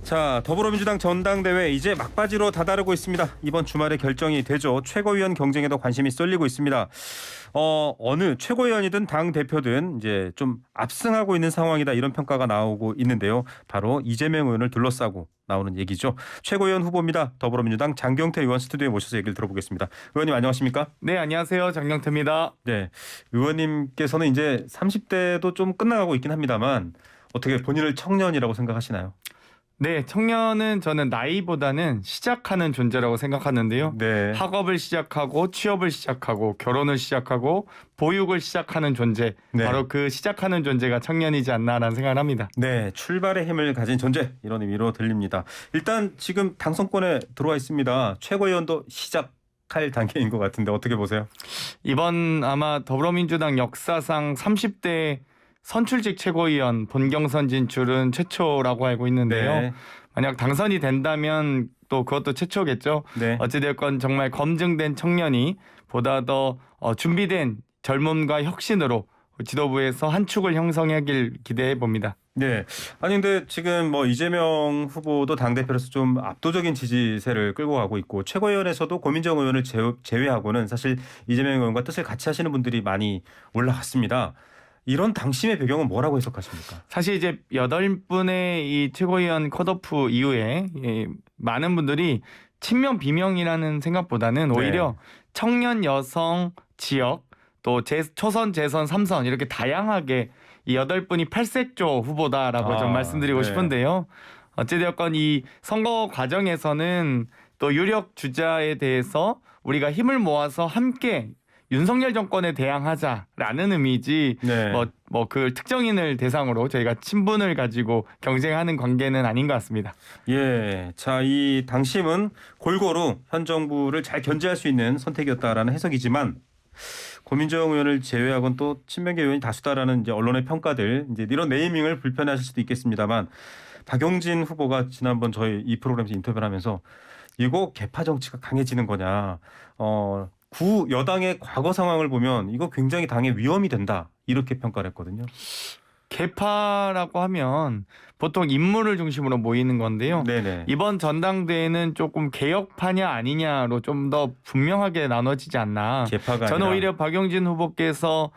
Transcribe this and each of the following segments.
자, 더불어민주당 전당대회 이제 막바지로 다다르고 있습니다. 이번 주말에 결정이 되죠. 최고위원 경쟁에도 관심이 쏠리고 있습니다. 어느 최고위원이든 당 대표든 이제 좀 압승하고 있는 상황이다 이런 평가가 나오고 있는데요. 바로 이재명 의원을 둘러싸고 나오는 얘기죠. 최고위원 후보입니다. 더불어민주당 장경태 의원 스튜디오에 모셔서 얘기를 들어보겠습니다. 의원님 안녕하십니까? 네, 안녕하세요. 장경태입니다. 네, 의원님께서는 이제 30대도 좀 끝나가고 있긴 합니다만 어떻게 본인을 청년이라고 생각하시나요? 네, 청년은 저는 나이보다는 시작하는 존재라고 생각하는데요. 네. 학업을 시작하고 취업을 시작하고 결혼을 시작하고 보육을 시작하는 존재. 네. 바로 그 시작하는 존재가 청년이지 않나라는 생각을 합니다. 네, 출발의 힘을 가진 존재 이런 의미로 들립니다. 일단 지금 당선권에 들어와 있습니다. 최고위원도 시작할 단계인 것 같은데 어떻게 보세요? 이번 아마 더불어민주당 역사상 30대 선출직 최고위원 본경선 진출은 최초라고 알고 있는데요. 네. 만약 당선이 된다면 또 그것도 최초겠죠. 네. 어찌됐건 정말 검증된 청년이 보다 더 준비된 젊음과 혁신으로 지도부에서 한 축을 형성하길 기대해 봅니다. 네. 아니 근데 지금 뭐 이재명 후보도 당대표로서 좀 압도적인 지지세를 끌고 가고 있고 최고위원에서도 고민정 의원을 제외하고는 사실 이재명 의원과 뜻을 같이 하시는 분들이 많이 올라갔습니다. 이런 당심의 배경은 뭐라고 해석하십니까? 사실 이제 8분의 이 최고위원 컷오프 이후에 많은 분들이 친명 비명이라는 생각보다는 오히려 청년 여성 지역 또 초선 재선 3선 이렇게 다양하게 이 8분이 팔색조 후보다라고 좀 말씀드리고 싶은데요. 어찌되었건 이 선거 과정에서는 또 유력 주자에 대해서 우리가 힘을 모아서 함께 윤석열 정권에 대항하자라는 의미지 뭐 그 특정인을 대상으로 저희가 친분을 가지고 경쟁하는 관계는 아닌 것 같습니다. 예, 자, 이 당심은 골고루 현 정부를 잘 견제할 수 있는 선택이었다라는 해석이지만 고민정 의원을 제외하고는 또 친명계 의원이 다수다라는 이제 언론의 평가들 이제 이런 네이밍을 불편해하실 수도 있겠습니다만 박용진 후보가 지난번 저희 이 프로그램에서 인터뷰를 하면서 이거 개파 정치가 강해지는 거냐, 구 여당의 과거 상황을 보면 이거 굉장히 당의 위험이 된다 이렇게 평가를 했거든요. 개파라고 하면 보통 인물을 중심으로 모이는 건데요. 네네. 이번 전당대회는 조금 개혁파냐 아니냐로 좀 더 분명하게 나눠지지 않나. 개파가 저는 아니라. 오히려 박용진 후보께서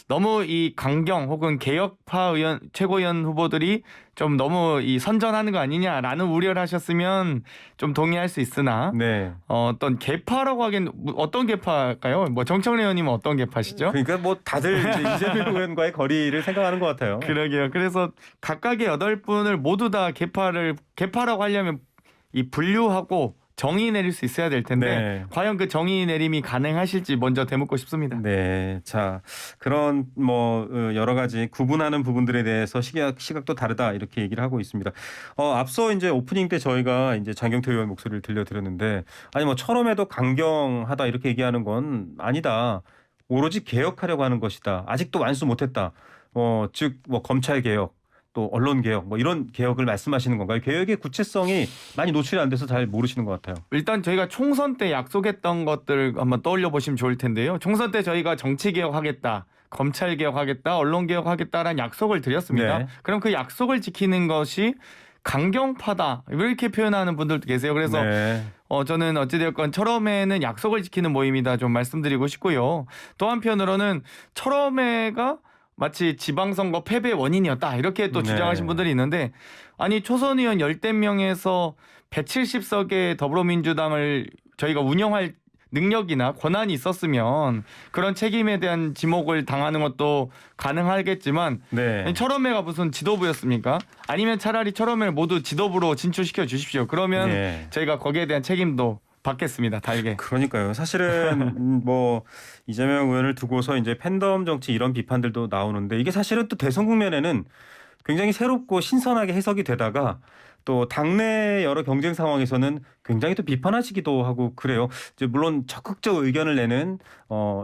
너무 이 강경 혹은 개혁파 의원 최고위원 후보들이 좀 너무 이 선전하는 거 아니냐라는 우려를 하셨으면 좀 동의할 수 있으나 네. 어떤 개파라고 하기엔 어떤 개파일까요? 뭐 정청래 의원님은 어떤 개파시죠? 그러니까 뭐 다들 이제 이재명 의원과의 거리를 생각하는 것 같아요. 그러게요. 그래서 각각의 8분을 모두 다 개파라고 하려면 이 분류하고 정의 내릴 수 있어야 될 텐데 네. 과연 그 정의 내림이 가능하실지 먼저 되묻고 싶습니다. 네, 자 그런 뭐 여러 가지 구분하는 부분들에 대해서 시각도 다르다 이렇게 얘기를 하고 있습니다. 앞서 이제 오프닝 때 저희가 이제 장경태 의원 목소리를 들려드렸는데 아니 뭐 처음에도 강경하다 이렇게 얘기하는 건 아니다. 오로지 개혁하려고 하는 것이다. 아직도 완수 못했다. 즉 뭐 검찰 개혁. 또 언론 개혁 뭐 이런 개혁을 말씀하시는 건가요? 개혁의 구체성이 많이 노출이 안 돼서 잘 모르시는 것 같아요. 일단 저희가 총선 때 약속했던 것들 한번 떠올려 보시면 좋을 텐데요. 총선 때 저희가 정치 개혁하겠다, 검찰 개혁하겠다, 언론 개혁하겠다라는 약속을 드렸습니다. 네. 그럼 그 약속을 지키는 것이 강경파다 이렇게 표현하는 분들도 계세요. 그래서 네. 저는 어찌되었건 철험회는 약속을 지키는 모임이다 좀 말씀드리고 싶고요. 또 한편으로는 철험회가 마치 지방선거 패배의 원인이었다 이렇게 또 주장하신 분들이 있는데 아니 초선 의원 10대 명에서 170석의 더불어민주당을 저희가 운영할 능력이나 권한이 있었으면 그런 책임에 대한 지목을 당하는 것도 가능하겠지만 네. 철험회가 무슨 지도부였습니까? 아니면 차라리 철험회를 모두 지도부로 진출시켜 주십시오. 그러면 네. 저희가 거기에 대한 책임도 받겠습니다. 달게. 그러니까요. 사실은 뭐 이재명 의원을 두고서 이제 팬덤 정치 이런 비판들도 나오는데 이게 사실은 또 대선 국면에는 굉장히 새롭고 신선하게 해석이 되다가 또 당내 여러 경쟁 상황에서는 굉장히 또 비판하시기도 하고 그래요. 이제 물론 적극적 의견을 내는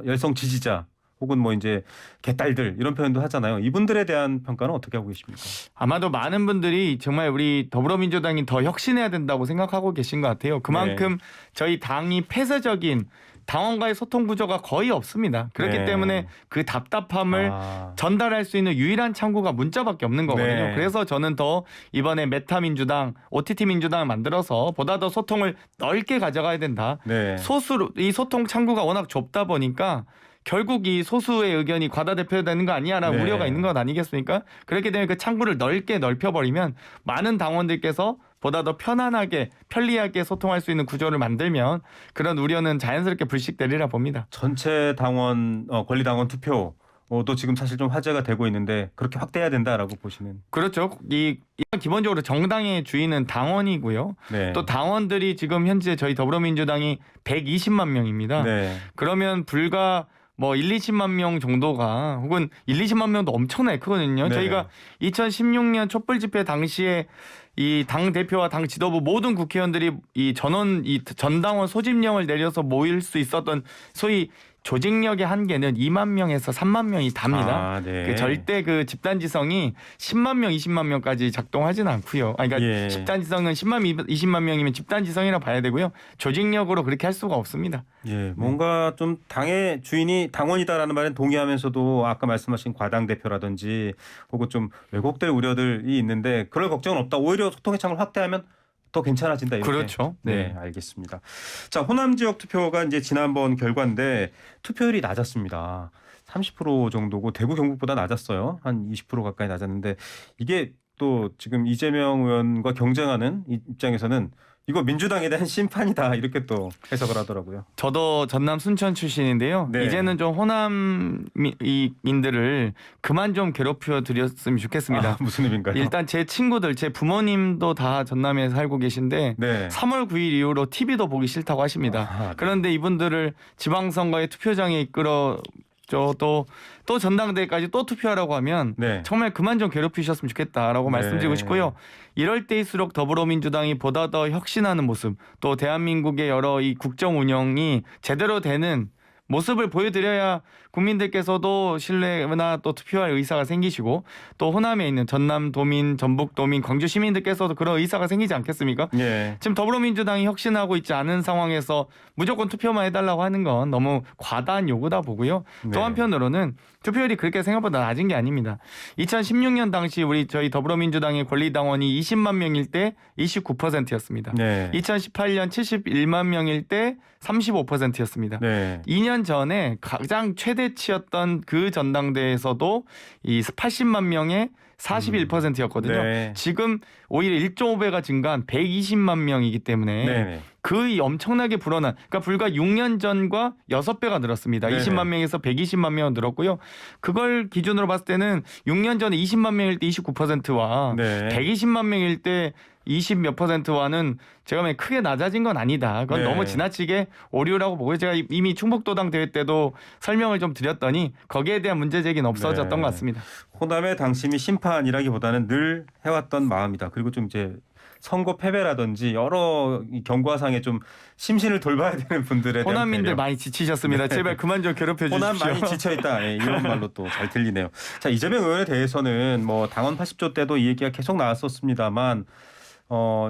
열성 지지자 혹은 뭐 이제 개딸들 이런 표현도 하잖아요. 이분들에 대한 평가는 어떻게 하고 계십니까? 아마도 많은 분들이 정말 우리 더불어민주당이 더 혁신해야 된다고 생각하고 계신 것 같아요. 그만큼 저희 당이 폐쇄적인 당원과의 소통 구조가 거의 없습니다. 그렇기 네. 때문에 그 답답함을 전달할 수 있는 유일한 창구가 문자밖에 없는 거거든요. 네. 그래서 저는 더 이번에 메타 민주당, OTT 민주당을 만들어서 보다 더 소통을 넓게 가져가야 된다. 네. 이 소통 창구가 워낙 좁다 보니까 결국 이 소수의 의견이 과다대표되는 거 아니야라는 네. 우려가 있는 것 아니겠습니까? 그렇기 때문에 그 창구를 넓게 넓혀버리면 많은 당원들께서 보다 더 편안하게 편리하게 소통할 수 있는 구조를 만들면 그런 우려는 자연스럽게 불식되리라 봅니다. 전체 당원 권리당원 투표도 지금 사실 좀 화제가 되고 있는데 그렇게 확대해야 된다라고 보시는. 그렇죠. 기본적으로 정당의 주인은 당원이고요. 네. 또 당원들이 지금 현재 저희 더불어민주당이 120만 명입니다. 네. 그러면 불과 뭐 1, 20만 명 정도가 혹은 1, 20만 명도 엄청나게 크거든요. 네. 저희가 2016년 촛불 집회 당시에 이 당 대표와 당 지도부 모든 국회의원들이 이 전당원 소집령을 내려서 모일 수 있었던 소위 조직력의 한계는 2만 명에서 3만 명이 답니다. 네. 그 절대 그 집단지성이 10만 명, 20만 명까지 작동하지는 않고요. 그러니까 예. 집단지성은 10만, 20만 명이면 집단지성이라 봐야 되고요. 조직력으로 그렇게 할 수가 없습니다. 예, 뭔가 좀 당의 주인이 당원이다라는 말에 동의하면서도 아까 말씀하신 과당 대표라든지 혹은 좀 왜곡될 우려들이 있는데 그럴 걱정은 없다. 오히려 소통의 창을 확대하면 더 괜찮아진다. 이렇게. 그렇죠. 네, 알겠습니다. 자, 호남 지역 투표가 이제 지난번 결과인데 투표율이 낮았습니다. 30% 정도고 대구 경북보다 낮았어요. 한 20% 가까이 낮았는데 이게 또 지금 이재명 의원과 경쟁하는 입장에서는 이거 민주당에 대한 심판이다 이렇게 또 해석을 하더라고요. 저도 전남 순천 출신인데요. 네. 이제는 좀 호남인들을 그만 좀 괴롭혀 드렸으면 좋겠습니다. 무슨 의미인가요? 일단 제 친구들, 제 부모님도 다 전남에 살고 계신데 네. 3월 9일 이후로 TV도 보기 싫다고 하십니다. 네. 그런데 이분들을 지방선거의 투표장에 이끌어 또 전당대회까지 또 투표하라고 하면 네. 정말 그만 좀 괴롭히셨으면 좋겠다라고 네. 말씀드리고 싶고요. 이럴 때일수록 더불어민주당이 보다 더 혁신하는 모습, 또 대한민국의 여러 이 국정 운영이 제대로 되는 모습을 보여드려야 국민들께서도 신뢰나 또 투표할 의사가 생기시고 또 호남에 있는 전남 도민, 전북 도민, 광주 시민들께서도 그런 의사가 생기지 않겠습니까? 예. 지금 더불어민주당이 혁신하고 있지 않은 상황에서 무조건 투표만 해달라고 하는 건 너무 과다한 요구다 보고요. 네. 또 한편으로는 투표율이 그렇게 생각보다 낮은 게 아닙니다. 2016년 당시 저희 더불어민주당의 권리당원이 20만 명일 때 29%였습니다. 네. 2018년 71만 명일 때 35%였습니다. 네. 2년 전에 가장 최대치였던 그 전당대회에서도 이 80만 명의 41%였거든요. 네. 지금 오히려 1.5배가 증가한 120만 명이기 때문에 네. 그 엄청나게 불어난 그러니까 불과 6년 전과 6배가 늘었습니다. 네네. 20만 명에서 120만 명은 늘었고요. 그걸 기준으로 봤을 때는 6년 전에 20만 명일 때 29%와 네. 120만 명일 때 20 몇 %와는 제가 보기엔 크게 낮아진 건 아니다. 그건 네. 너무 지나치게 오류라고 보고요. 제가 이미 충북도당 대회 때도 설명을 좀 드렸더니 거기에 대한 문제 제기는 없어졌던 네. 것 같습니다. 호남의 당심이 심판이라기보다는 늘 해왔던 마음이다. 그리고 좀 이제 선거 패배라든지 여러 이 경과상에 좀 심신을 돌봐야 되는 분들에 대한 호남민들 배려. 많이 지치셨습니다. 네. 제발 그만 좀 괴롭혀 호남 주십시오. 많이 지쳐있다. 예, 이런 말로 또 잘 들리네요. 자, 이재명 의원에 대해서는 뭐 당원 80조 때도 이 얘기가 계속 나왔었습니다만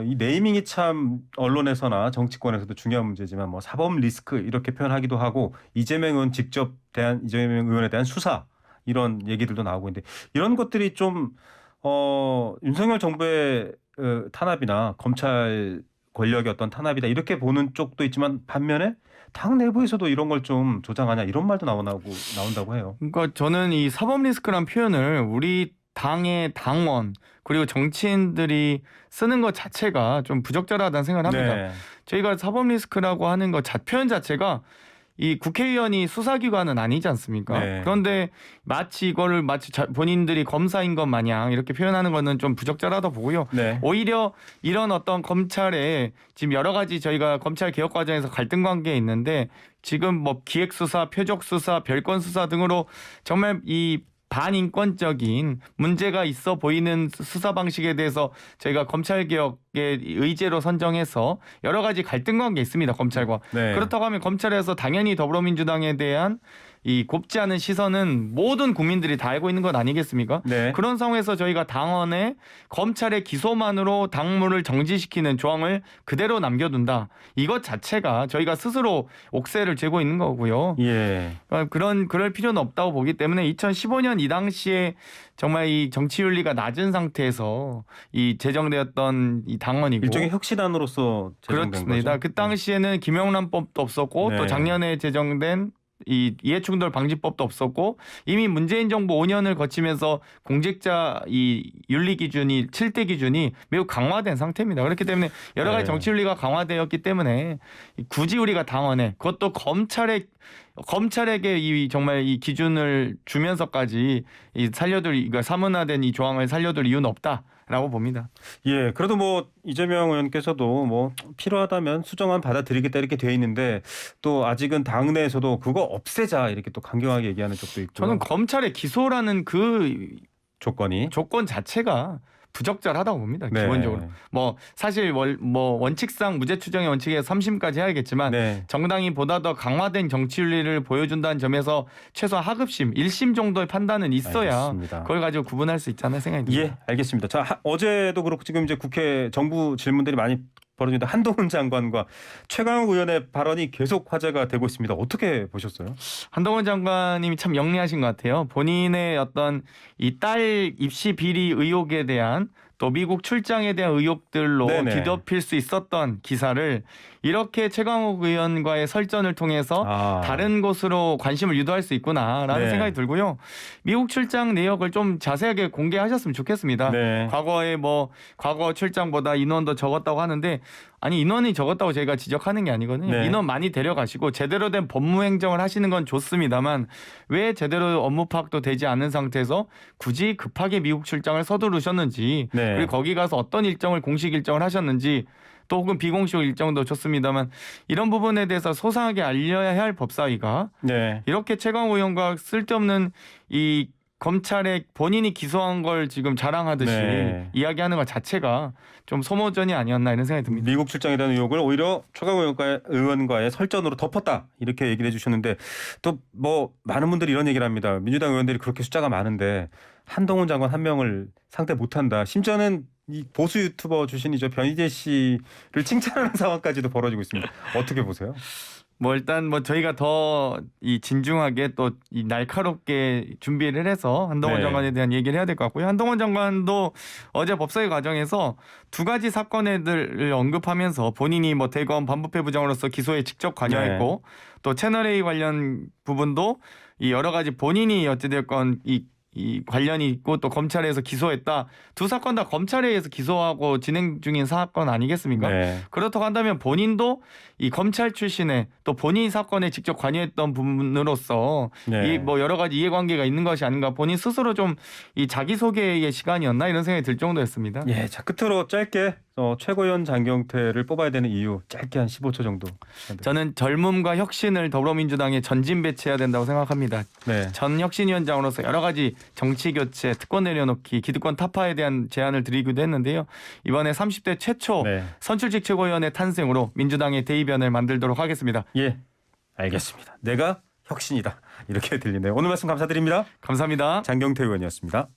이 네이밍이 참 언론에서나 정치권에서도 중요한 문제지만 뭐 사법 리스크 이렇게 표현하기도 하고 이재명 의원 직접 대한 이재명 의원에 대한 수사 이런 얘기들도 나오고 있는데 이런 것들이 좀 윤석열 정부의 탄압이나 검찰 권력의 어떤 탄압이다 이렇게 보는 쪽도 있지만 반면에 당 내부에서도 이런 걸 좀 조장하냐 이런 말도 나온다고 해요. 그러니까 저는 이 사법 리스크란 표현을 우리 당의 당원 그리고 정치인들이 쓰는 것 자체가 좀 부적절하다는 생각을 합니다. 네. 저희가 사법 리스크라고 하는 것 표현 자체가 이 국회의원이 수사기관은 아니지 않습니까? 네. 그런데 마치 이거를 본인들이 검사인 것 마냥 이렇게 표현하는 거는 좀 부적절하다 보고요. 네. 오히려 이런 어떤 검찰에 지금 여러 가지 저희가 검찰 개혁 과정에서 갈등 관계에 있는데 지금 뭐 기획수사, 표적수사, 별건수사 등으로 정말 이 반인권적인 문제가 있어 보이는 수사 방식에 대해서 저희가 검찰개혁의 의제로 선정해서 여러 가지 갈등 관계 있습니다. 검찰과. 네. 그렇다고 하면 검찰에서 당연히 더불어민주당에 대한 이 곱지 않은 시선은 모든 국민들이 다 알고 있는 것 아니겠습니까? 네. 그런 상황에서 저희가 당원에 검찰의 기소만으로 당무를 정지시키는 조항을 그대로 남겨둔다. 이것 자체가 저희가 스스로 옥세를 쥐고 있는 거고요. 예. 그럴 필요는 없다고 보기 때문에 2015년 이 당시에 정말 이 정치윤리가 낮은 상태에서 이 제정되었던 이 당원이고 일종의 혁신안으로서 제정된 그렇습니다. 거죠. 그 당시에는 김영란법도 없었고 네. 또 작년에 제정된 이 이해충돌 방지법도 없었고 이미 문재인 정부 5년을 거치면서 공직자 이 윤리 기준이 7대 기준이 매우 강화된 상태입니다. 그렇기 때문에 여러 가지 네. 정치 윤리가 강화되었기 때문에 굳이 우리가 당원에 그것도 검찰에게 이 정말 이 기준을 주면서까지 이 그러니까 사문화된 이 조항을 살려둘 이유는 없다라고 봅니다. 예, 그래도 뭐 이재명 의원께서도 뭐 필요하다면 수정안 받아들이겠다 이렇게 돼 있는데 또 아직은 당내에서도 그거 없애자 이렇게 또 강경하게 얘기하는 쪽도 있고. 저는 검찰의 기소라는 그 조건이. 조건 자체가 부적절하다고 봅니다. 네. 기본적으로 뭐 사실 원칙상 무죄 추정의 원칙에 3심까지 해야겠지만 네. 정당이 보다 더 강화된 정치 윤리를 보여준다는 점에서 최소한 하급심 1심 정도의 판단은 있어야 알겠습니다. 그걸 가지고 구분할 수 있지 않나 생각이 듭니다. 예, 알겠습니다. 자, 어제도 그렇고 지금 이제 국회 정부 질문들이 많이 벌어지는데 한동훈 장관과 최강욱 의원의 발언이 계속 화제가 되고 있습니다. 어떻게 보셨어요? 한동훈 장관님이 참 영리하신 것 같아요. 본인의 어떤 이 딸 입시 비리 의혹에 대한 또 미국 출장에 대한 의혹들로 네네. 뒤덮일 수 있었던 기사를 이렇게 최강욱 의원과의 설전을 통해서 다른 곳으로 관심을 유도할 수 있구나라는 네. 생각이 들고요. 미국 출장 내역을 좀 자세하게 공개하셨으면 좋겠습니다. 네. 과거 출장보다 인원도 적었다고 하는데 아니 인원이 적었다고 저희가 지적하는 게 아니거든요. 네. 인원 많이 데려가시고 제대로 된 법무 행정을 하시는 건 좋습니다만 왜 제대로 업무 파악도 되지 않은 상태에서 굳이 급하게 미국 출장을 서두르셨는지 네. 그리고 거기 가서 어떤 일정을 공식 일정을 하셨는지 또 혹은 비공식 일정도 좋습니다만 이런 부분에 대해서 소상하게 알려야 할 법사위가 네. 이렇게 최강욱 의원과 쓸데없는 이 검찰에 본인이 기소한 걸 지금 자랑하듯이 네. 이야기하는 것 자체가 좀 소모전이 아니었나 이런 생각이 듭니다. 미국 출장에 대한 의혹을 오히려 최강욱 의원과의 설전으로 덮었다 이렇게 얘기를 해주셨는데 또 뭐 많은 분들이 이런 얘기를 합니다. 민주당 의원들이 그렇게 숫자가 많은데 한동훈 장관 한 명을 상대 못한다. 심지어는 이 보수 유튜버 출신이죠 변희재 씨를 칭찬하는 상황까지도 벌어지고 있습니다. 어떻게 보세요? 뭐 일단 뭐 저희가 더 이 진중하게 또 이 날카롭게 준비를 해서 한동훈 네. 장관에 대한 얘기를 해야 될 것 같고요. 한동훈 장관도 어제 법사위 과정에서 두 가지 사건들을 언급하면서 본인이 뭐 대검 반부패 부장으로서 기소에 직접 관여했고 또 채널A 관련 부분도 이 여러 가지 본인이 어찌됐건 이 관련이 있고 또 검찰에서 기소했다. 두 사건 다 검찰에 의해서 기소하고 진행 중인 사건 아니겠습니까? 네. 그렇다고 한다면 본인도 이 검찰 출신의 또 본인 사건에 직접 관여했던 부분으로서 네. 이 뭐 여러 가지 이해관계가 있는 것이 아닌가 본인 스스로 좀 이 자기소개의 시간이었나 이런 생각이 들 정도였습니다. 예, 자 끝으로 짧게 최고위원 장경태를 뽑아야 되는 이유 짧게 한 15초 정도. 저는 젊음과 혁신을 더불어민주당에 전진 배치해야 된다고 생각합니다. 네. 전 혁신위원장으로서 여러 가지 정치 교체, 특권 내려놓기, 기득권 타파에 대한 제안을 드리기도 했는데요. 이번에 30대 최초 네. 선출직 최고위원의 탄생으로 민주당의 대의변을 만들도록 하겠습니다. 예, 알겠습니다. 내가 혁신이다 이렇게 들리네요. 오늘 말씀 감사드립니다. 감사합니다. 장경태 의원이었습니다.